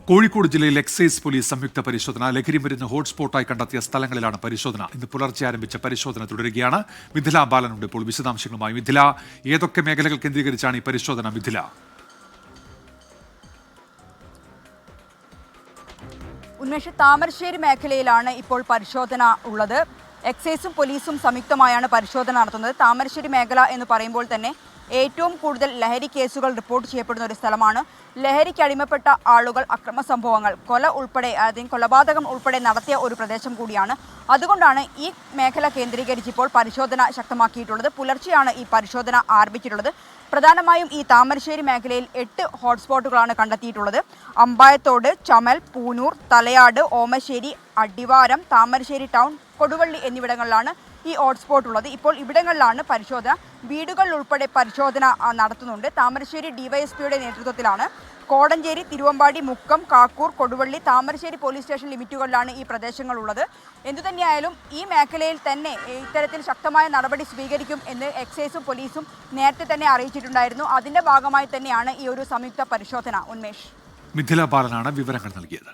കോഴിക്കോട് ജില്ലയിൽ excise police സംയുക്ത പരിശോധന. ലഹരി മരുന്ന് ഹോട്ട്സ്പോട്ടായി കണ്ടെത്തിയ സ്ഥലങ്ങളിലാണ് പരിശോധന. ഇന്ന് പുലർച്ചെ ആരംഭിച്ച പരിശോധന തുടരുകയാണ്. മിഥില ബാലനുണ്ട് ഇപ്പോൾ വിശദാംശങ്ങളുമായി. മിഥില, ഏതൊക്കെ മേഖലകൾ കേന്ദ്രീകരിച്ചാണ് ഈ പരിശോധന? മിഥില. ഉന്മേഷ്, താമരശ്ശേരി മേഖലയിലാണ് ഇപ്പോൾ പരിശോധന ഉള്ളത്. എക്സൈസും പോലീസും സംയുക്തമായാണ് പരിശോധന നടത്തുന്നത്. താമരശ്ശേരി മേഖല എന്ന് പറയുമ്പോൾ തന്നെ ഏറ്റവും കൂടുതൽ ലഹരി കേസുകൾ റിപ്പോർട്ട് ചെയ്യപ്പെടുന്ന ഒരു സ്ഥലമാണ്. ലഹരിക്ക് അടിമപ്പെട്ട ആളുകൾ അക്രമ സംഭവങ്ങൾ, കൊല ഉൾപ്പെടെ, അതായത് കൊലപാതകം ഉൾപ്പെടെ നടത്തിയ ഒരു പ്രദേശം കൂടിയാണ്. അതുകൊണ്ടാണ് ഈ മേഖല കേന്ദ്രീകരിച്ച് ഇപ്പോൾ പരിശോധന ശക്തമാക്കിയിട്ടുള്ളത്. പുലർച്ചെയാണ് ഈ പരിശോധന ആരംഭിച്ചിട്ടുള്ളത്. പ്രധാനമായും ഈ താമരശ്ശേരി മേഖലയിൽ 8 ഹോട്ട്സ്പോട്ടുകളാണ് കണ്ടെത്തിയിട്ടുള്ളത്. അമ്പായത്തോട്, ചമൽ, പൂനൂർ, തലയാട്, ഓമശ്ശേരി, അടിവാരം, താമരശ്ശേരി ടൗൺ, കൊടുവള്ളി എന്നിവിടങ്ങളിലാണ് ഈ ഹോട്ട്സ്പോട്ട് ഉള്ളത്. ഇപ്പോൾ ഇവിടങ്ങളിലാണ് പരിശോധന. വീടുകളിൽ ഉൾപ്പെടെ പരിശോധന നടത്തുന്നുണ്ട്. താമരശ്ശേരി ഡിവൈഎസ്പിയുടെ നേതൃത്വത്തിലാണ് കോടഞ്ചേരി, തിരുവമ്പാടി, മുക്കം, കാക്കൂർ, കൊടുവള്ളി, താമരശ്ശേരി പോലീസ് സ്റ്റേഷൻ ലിമിറ്റുകളിലാണ് ഈ പ്രദേശങ്ങളുള്ളത്. എന്തുതന്നെയായാലും ഈ മേഖലയിൽ തന്നെ ഇത്തരത്തിൽ ശക്തമായ നടപടി സ്വീകരിക്കും എന്ന് എക്സൈസും പോലീസും നേരത്തെ തന്നെ അറിയിച്ചിട്ടുണ്ടായിരുന്നു. അതിന്റെ ഭാഗമായി തന്നെയാണ് ഈ ഒരു സംയുക്ത പരിശോധന. ഉന്മേഷ്. മിഥില ബാലനാണ് വിവരങ്ങൾ നൽകിയത്.